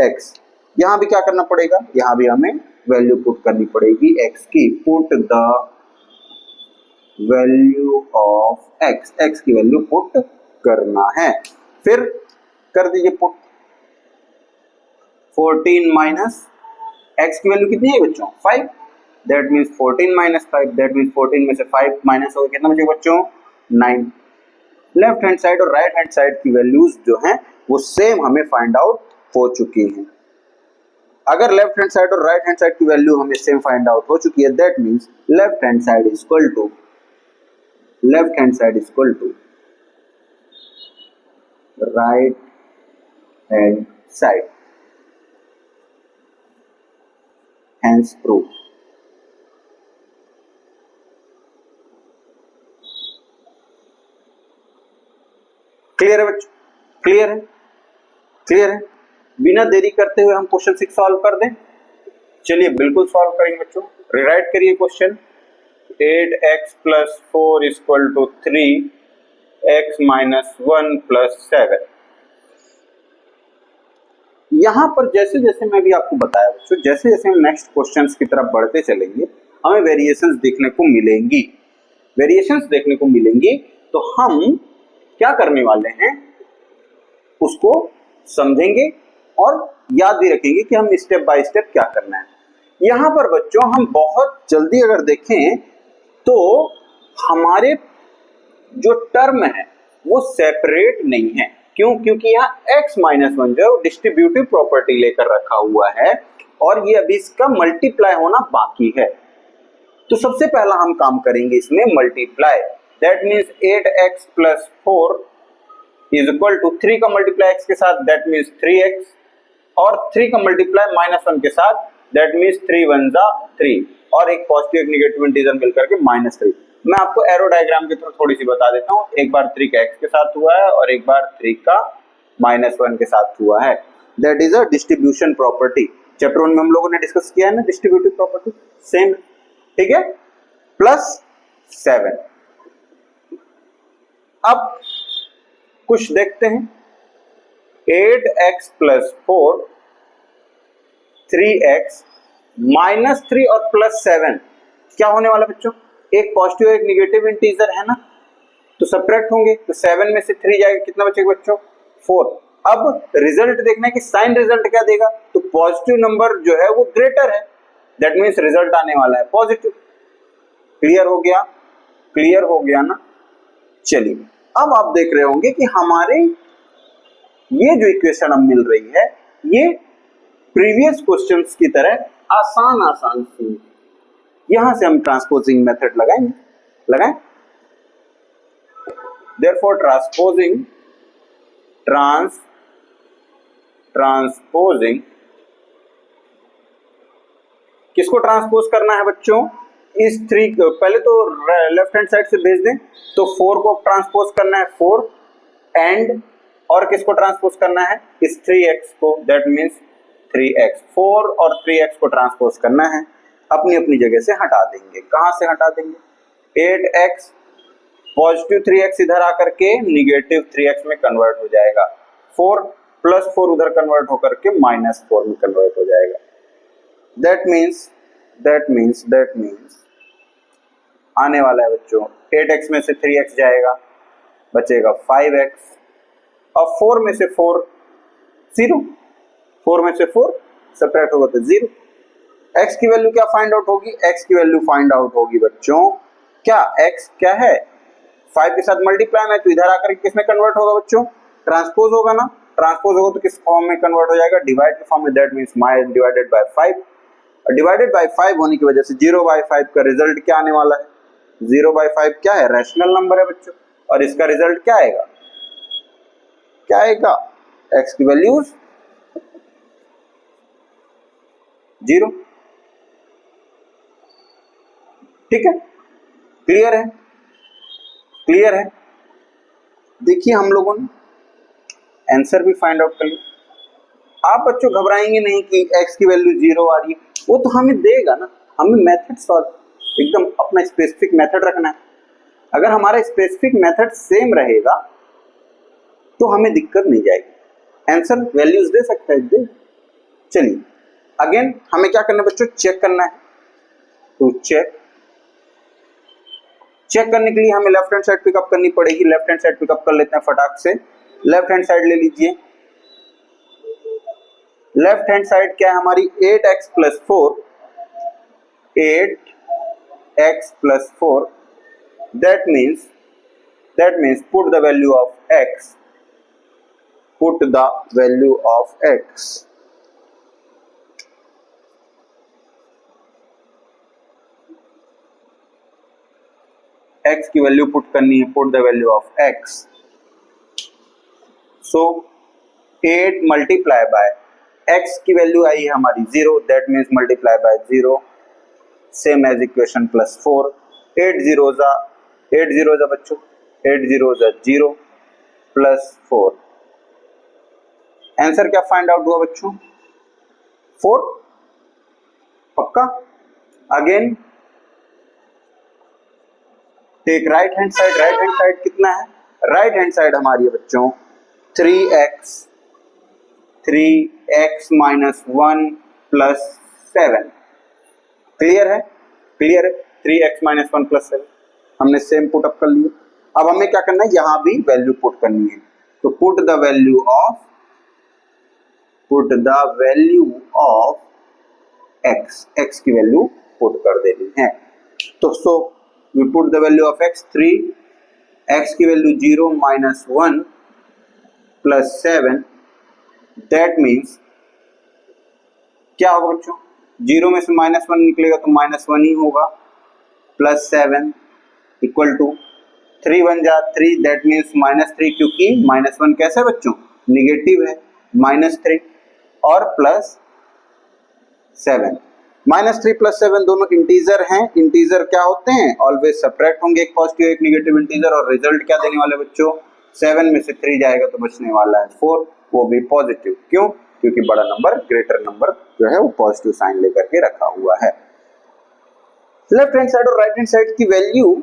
एक्स। यहां भी क्या करना पड़ेगा, यहां भी हमें वैल्यू पुट करनी पड़ेगी एक्स की। Put the value of x, x की वैल्यू पुट करना है। फिर कर दीजिए पुट 14 माइनस एक्स की वैल्यू कितनी है बच्चों, 5। That means 14 minus 5, that means 14 में से 5 माइनस हो गया, कितना बचेगा बच्चों, 9। लेफ्ट हैंड साइड और राइट हैंड साइड की वैल्यूज जो हैं वो सेम हमें फाइंड आउट हो चुकी हैं। अगर लेफ्ट हैंड साइड और राइट हैंड साइड की वैल्यू हमें सेम फाइंड आउट हो चुकी है, that means left hand side is equal to right hand side, hence proof। Clear है बच्चों, क्लियर है। बिना देरी करते हुए हम क्वेश्चन 6 सॉल्व कर दें। चलिए बिल्कुल सॉल्व करेंगे बच्चों। रिराइट करिए क्वेश्चन। 8x + 4 = 3x - 1 + 7। यहां पर जैसे जैसे मैं भी आपको बताया बच्चों, जैसे जैसे हम नेक्स्ट क्वेश्चंस की तरफ बढ़ते चलेंगे हमें वेरिएशंस देखने को मिलेंगी। तो हम क्या करने वाले हैं उसको समझेंगे और याद भी रखेंगे कि हम स्टेप बाय स्टेप क्या करना है। यहां पर बच्चों हम बहुत जल्दी अगर देखें तो हमारे जो टर्म है वो सेपरेट नहीं है। क्यों? क्योंकि यहाँ x - 1 जो है डिस्ट्रीब्यूटिव प्रॉपर्टी लेकर रखा हुआ है और ये अभी इसका मल्टीप्लाई होना बाकी है। तो सबसे पहला हम काम करेंगे इसमें मल्टीप्लाई। दैट मीन्स 8x + 4 = 3 का मल्टीप्लाई x के साथ, दैट मीन्स 3x, और 3 का मल्टीप्लाई -1 के साथ, दैट मीन्स 3 × 1 = 3, और एक पॉजिटिव एक नेगेटिव इंटीजर मिलकर के -3। मैं आपको एरो डायग्राम के थ्रू थोड़ी सी बता देता हूँ। एक बार 3 का x के साथ हुआ है और एक बार 3 का -1 के साथ हुआ है। That is a distribution property. Chapter 1 में हम लोगों ने डिस्कस किया है ना डिस्ट्रीब्यूटिव प्रॉपर्टी, सेम, ठीक है। +7। अब कुछ देखते हैं। 8x + 4, 3x -3 और +7 क्या होने वाला बच्चों, एक पॉजिटिव एक नेगेटिव इंटीजर है ना, तो सब्ट्रैक्ट होंगे, तो 7 में से 3 जाएगा, कितना बचेगा बच्चों, 4। अब रिजल्ट देखना है कि साइन रिजल्ट क्या देगा, तो पॉजिटिव नंबर जो है वो ग्रेटर है, दैट मीन्स रिजल्ट आने वाला है पॉजिटिव। क्लियर हो गया ना। चलिए अब आप देख रहे होंगे कि हमारे ये जो इक्वेशन अब मिल रही है ये प्रीवियस क्वेश्चंस की तरह आसान सी। यहां से हम ट्रांसपोजिंग मेथड लगाएं। Therefore ट्रांसपोजिंग किसको ट्रांसपोज करना है बच्चों, इस 3 पहले तो लेफ्ट हैंड साइड से भेज दें, तो 4 को ट्रांसपोज करना है 4 एंड, और किसको ट्रांसपोज करना है, इस 3x को, दैट मीन्स 3x। 4 और 3x को ट्रांसपोज करना है, अपनी अपनी जगह से हटा देंगे। कहां से हटा देंगे, 8x पॉजिटिव 3x इधर आकर के निगेटिव 3x में कन्वर्ट हो जाएगा, 4 + 4 उधर कन्वर्ट होकर के -4 में कन्वर्ट हो जाएगा। दैट मीन्स आने वाला है बच्चों 8x में से 3x जाएगा, बचेगा 5x, और 4 में से 4 0, 4 में से 4 सब्ट्रैक्ट होगा तो 0। x की वैल्यू क्या फाइंड आउट होगी, x की वैल्यू फाइंड आउट होगी बच्चों, क्या x क्या है, 5 के साथ मल्टीप्लाई में, तो इधर आकर किसमें कन्वर्ट होगा बच्चों, ट्रांसपोज होगा ना, ट्रांसपोज होगा तो किस फॉर्म में कन्वर्ट हो जाएगा, डिवाइड के फॉर्म में, that means my divided by 5। Divided by 5 होने की वजह से 0/5 का रिजल्ट क्या आने वाला है, 0/5 क्या है, रैशनल नंबर है बच्चों, और इसका रिजल्ट क्या आएगा, क्या आएगा, x की वैल्यूज 0। ठीक है, क्लियर है, क्लियर है। देखिए हम लोगों ने आंसर भी फाइंड आउट कर लिया। आप बच्चों घबराएंगे नहीं कि x की वैल्यू 0 आ रही है, वो तो हमें देगा ना, हमें मेथड सॉल्व एकदम अपना स्पेसिफिक मेथड रखना है। अगर हमारा स्पेसिफिक मेथड सेम रहेगा तो हमें दिक्कत नहीं जाएगी, आंसर वैल्यूज दे सकता है, दे। चलिए अगेन हमें क्या करना है बच्चों, चेक करना है। तो चेक करने के लिए हमें लेफ्ट हैंड साइड पिकअप करनी पड़ेगी। लेफ्ट हैंड साइड पिकअप कर लेते हैं फटाक से। लेफ्ट हैंड साइड ले लीजिए। लेफ्ट हैंड साइड क्या है हमारी, 8x + 4, 8x + 4, that means put the value of x, put the value of x, x की वैल्यू पुट करनी है, put the value of x। So 8 multiply by x की value आई है हमारी 0, that means multiply by 0, same as equation +4। 8 0 बच्चों, 8 0 0 +4। Answer क्या find out हुआ बच्चों, 4, पक्का। Again take right hand side. Right hand side कितना है, राइट हैंड साइड हमारी है बच्चों 3x - 1 + 7। क्लियर है, क्लियर है, 3x - 1 + 7 हमने सेम पुट अप कर लिया। अब हमें क्या करना है, यहां भी वैल्यू पुट करनी है। तो put the value of x की वैल्यू पुट कर देनी है। तो so we put the value of x, 3x की वैल्यू 0 - 1 + 7, दैट मीन्स क्या होगा बच्चों, 0 में से -1 निकलेगा तो -1 ही होगा, +7 इक्वल टू 3 1 जा 3, दैट मीन्स -3, क्योंकि -1 कैसे है बच्चों, निगेटिव है, -3 और +7। -3 + 7 दोनों इंटीजर हैं। इंटीजर क्या होते हैं, ऑलवेज सब्ट्रैक्ट होंगे, एक पॉजिटिव एक निगेटिव इंटीजर, और रिजल्ट क्या देने वाले बच्चों, 7 में से 3 जाएगा तो बचने वाला है 4, वो भी पॉजिटिव। क्यों, क्योंकि बड़ा नंबर, ग्रेटर नंबर जो है वो पॉजिटिव साइन लेकर के रखा हुआ है। लेफ्ट हैंड साइड और राइट हैंड साइड की वैल्यू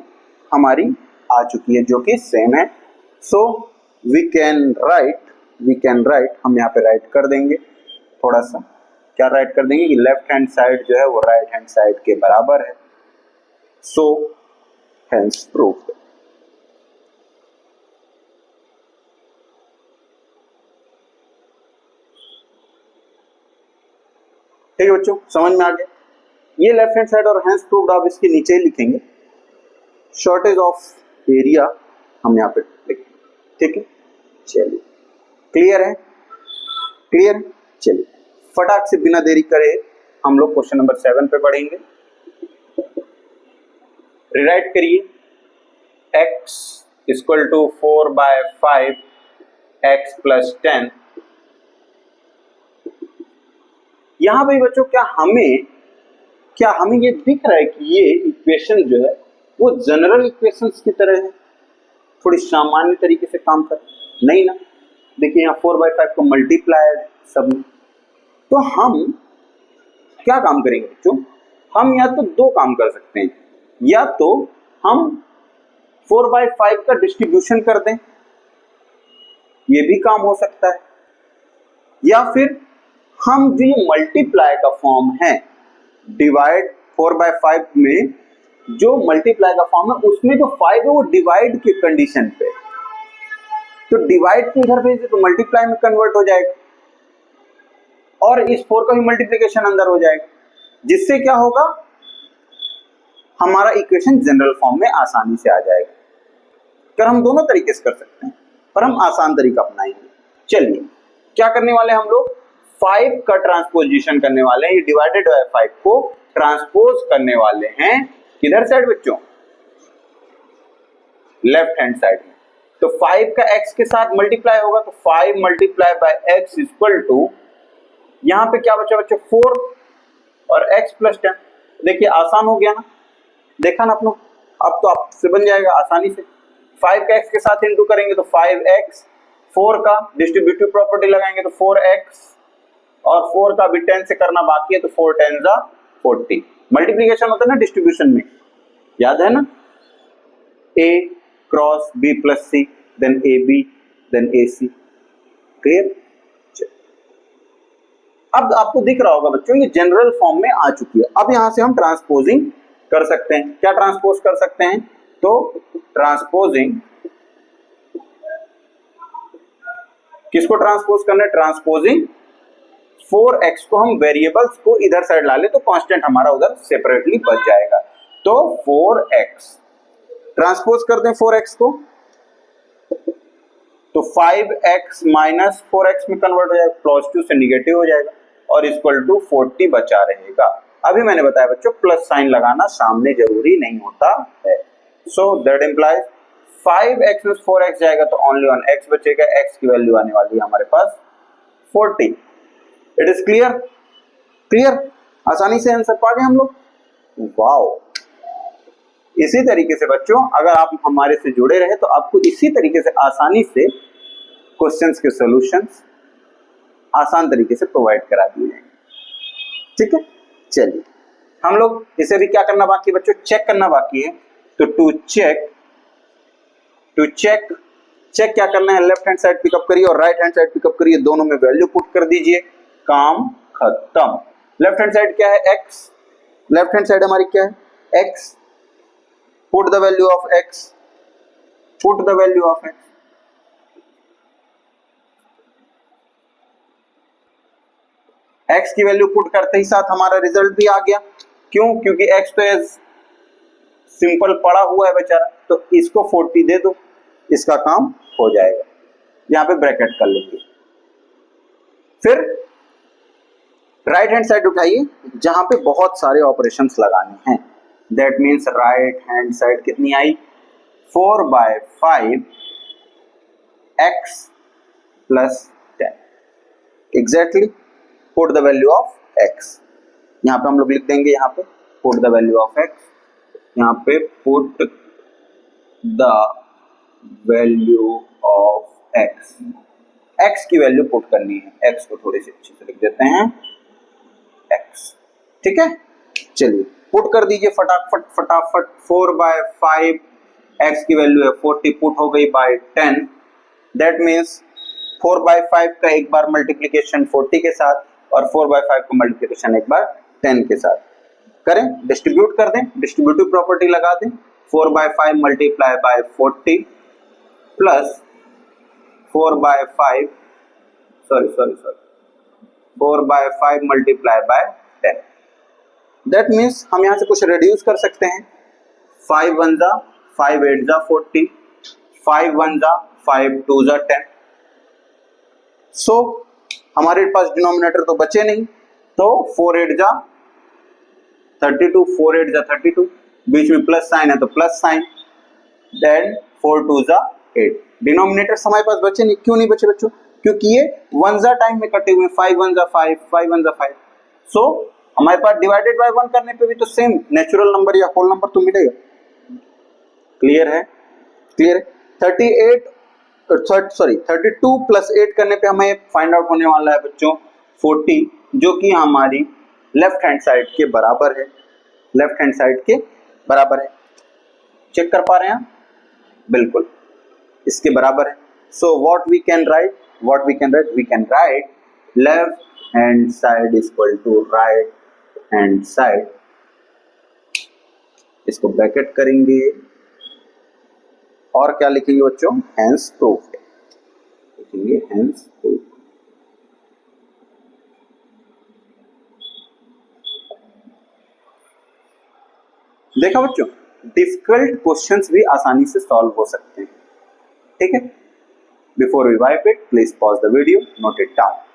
हमारी आ चुकी है जो कि सेम है। सो वी कैन राइट, हम यहाँ पे राइट कर देंगे, थोड़ा सा क्या राइट कर देंगे कि लेफ्ट हैंड साइड जो है वो राइट हैंड साइड के बराबर है। So hence proved. ठीक है बच्चों, समझ में आ गया। ये लेफ्ट हैंड साइड और हेंस प्रूव्ड आप इसके नीचे ही लिखेंगे, शॉर्टेज ऑफ एरिया हम यहाँ पे लिखेंगे। ठीक है, चलिए क्लियर है, क्लियर। चलिए फटाक से बिना देरी करे हम लोग क्वेश्चन नंबर 7 पे बढ़ेंगे। रिराइट करिए, x = 4/5 x + 10। यहां पे बच्चों क्या हमें ये दिख रहा है कि ये इक्वेशन जो है वो जनरल इक्वेशंस की तरह है, थोड़ी सामान्य तरीके से काम कर, नहीं ना। देखिए यहाँ 4/5 को मल्टीप्लाइड सब में, तो हम क्या काम करेंगे बच्चों, हम या तो दो काम कर सकते हैं, या तो हम 4/5 का डिस्ट्रीब्यूशन कर दें, ये भी काम हो सकता है, या फिर हम जो ये मल्टीप्लाई का फॉर्म है, डिवाइड 4/5 में जो मल्टीप्लाई का फॉर्म है उसमें जो 5 है वो डिवाइड की कंडीशन पे, तो डिवाइड को इधर भेज दे तो मल्टीप्लाई में कन्वर्ट हो जाएगा, और इस 4 का भी मल्टीप्लिकेशन अंदर हो जाएगा, जिससे क्या होगा, हमारा इक्वेशन जनरल फॉर्म में आसानी से आ जाएगा। कर हम दोनों तरीके से कर सकते हैं, पर हम आसान तरीका अपनाएंगे। चलिए क्या करने वाले हम लोग 5 का ट्रांसपोजिशन करने वाले हैं, ये डिवाइडेड बाय 5 को ट्रांसपोज करने वाले हैं किधर साइड बच्चों, लेफ्ट हैंड साइड में। तो 5 का x के साथ मल्टीप्लाई होगा तो 5 multiply by x equal to, यहां पे क्या बचा बच्चों 4 और x प्लस 10। देखिए आसान हो गया ना, देखा ना अपनों, अब तो आपसे बन जाएगा आसानी से। 5 का x के साथ इंटू करेंगे तो 5x, 4 का डिस्ट्रीब्यूटिव प्रॉपर्टी लगाएंगे तो 4x, और 4 का भी 10 से करना बाकी है तो 4 10 जा 40। मल्टीप्लीकेशन होता है ना डिस्ट्रीब्यूशन में, याद है ना, a cross b plus c then ab then ac। Clear? अब आपको दिख रहा होगा बच्चों ये जनरल फॉर्म में आ चुकी है। अब यहां से हम ट्रांसपोजिंग कर सकते हैं। क्या ट्रांसपोज कर सकते हैं, तो ट्रांसपोजिंग, किसको ट्रांसपोज करना है, ट्रांसपोजिंग 4x को हम वेरिएबल्स को इधर साइड ला ले तो कांस्टेंट हमारा उधर सेपरेटली बच जाएगा। तो 4x ट्रांसपोज कर दें 4x को तो 5x माइनस 4x में कन्वर्ट हो जाएगा, +2 से निगेटिव हो जाएगा और इक्वल टू 40 बचा रहेगा। अभी मैंने बताया बच्चों प्लस साइन लगाना सामने जरूरी नहीं होता है। सो दैट इंप्लाइज 5x में 4x जाएगा तो ओनली ऑन x बचेगा, x की वैल्यू आने वाली है हमारे पास 40। It is clear? क्लियर? आसानी से आंसर पा गए हम लोग। वाओ! इसी तरीके से बच्चों अगर आप हमारे से जुड़े रहे तो आपको इसी तरीके से आसानी से क्वेश्चंस के सॉल्यूशंस आसान तरीके से प्रोवाइड करा दिए जाएंगे। ठीक है, चलिए हम लोग इसे भी क्या करना बाकी है बच्चों, चेक करना बाकी है। तो टू चेक क्या करना है, लेफ्ट हैंड साइड पिकअप करिए और राइट हैंड साइड पिकअप करिए, दोनों में वैल्यू पुट कर दीजिए, काम खत्म। लेफ्ट हैंड साइड क्या है, x, लेफ्ट हैंड साइड हमारी क्या है x, put the value of x, put the value of x, x की वैल्यू पुट करते ही साथ हमारा रिजल्ट भी आ गया। क्यों? क्योंकि x तो एज सिंपल पड़ा हुआ है बेचारा, तो इसको 40 दे दो, इसका काम हो जाएगा। यहां पे ब्रैकेट कर लेंगे। फिर राइट हैंड साइड उठाइए जहां पे बहुत सारे ऑपरेशंस लगाने हैं। That means right hand side कितनी आई, 4/5 x plus 10। Exactly put the value of x, यहां पे हम लोग लिख देंगे, यहां पे put the value of x, यहां पे put the value of x, x की वैल्यू पुट करनी है, x को थोड़ी सी अच्छे से लिख देते हैं x। ठीक है, चलिए पुट कर दीजिए फटाफट फटाफट। 4/5 x की वैल्यू है 40, पुट हो गई बाय 10। दैट मीन्स 4/5 का एक बार मल्टीप्लीकेशन 40 के साथ और 4/5 का मल्टीप्लीकेशन एक बार 10 के साथ करें, डिस्ट्रीब्यूट कर दें, डिस्ट्रीब्यूटिव प्रॉपर्टी लगा दें। 4/5 multiply by 40 plus 4/5 4/5 multiply by 10। That means हम यहां से कुछ रिड्यूस कर सकते हैं। 5 1 जा 5 8 जा 40, 5 1 जा 5 2 जा 10। सो हमारे पास डिनोमिनेटर तो बचे नहीं, तो 4 8 जा 32, 4 8 जा 32, बीच में प्लस साइन है तो प्लस साइन, देन 4 2 जा 8। डिनोमिनेटर हमारे पास बचे नहीं। क्यों नहीं बचे बच्चों? क्योंकि ये 1 जा टाइम में कटे हुए, 5 1 जा 5, 5 1 जा 5। सो हमारे पास डिवाइडेड बाय 1 करने पे भी तो सेम नेचुरल नंबर या होल नंबर तो मिलेगा। क्लियर है? क्लियर है? 32 प्लस 8 करने पे हमें फाइंड आउट होने वाला है बच्चों 40, जो कि हमारी लेफ्ट हैंड साइड के बराबर है, लेफ्ट हैंड साइड के बराबर है। चेक कर पा रहे हैं? बिल्कुल इसके बराबर है। So what we can write, we can write left hand side equal to right hand side, इसको ब्रैकेट करेंगे और क्या लिखेंगे बच्चों, हेंस प्रूव्ड लिखेंगे, हेंस प्रूव्ड। देखा बच्चों, डिफिकल्ट क्वेश्चंस भी आसानी से सॉल्व हो सकते हैं। ठीक है, Before we wipe it, please pause the video, note it down.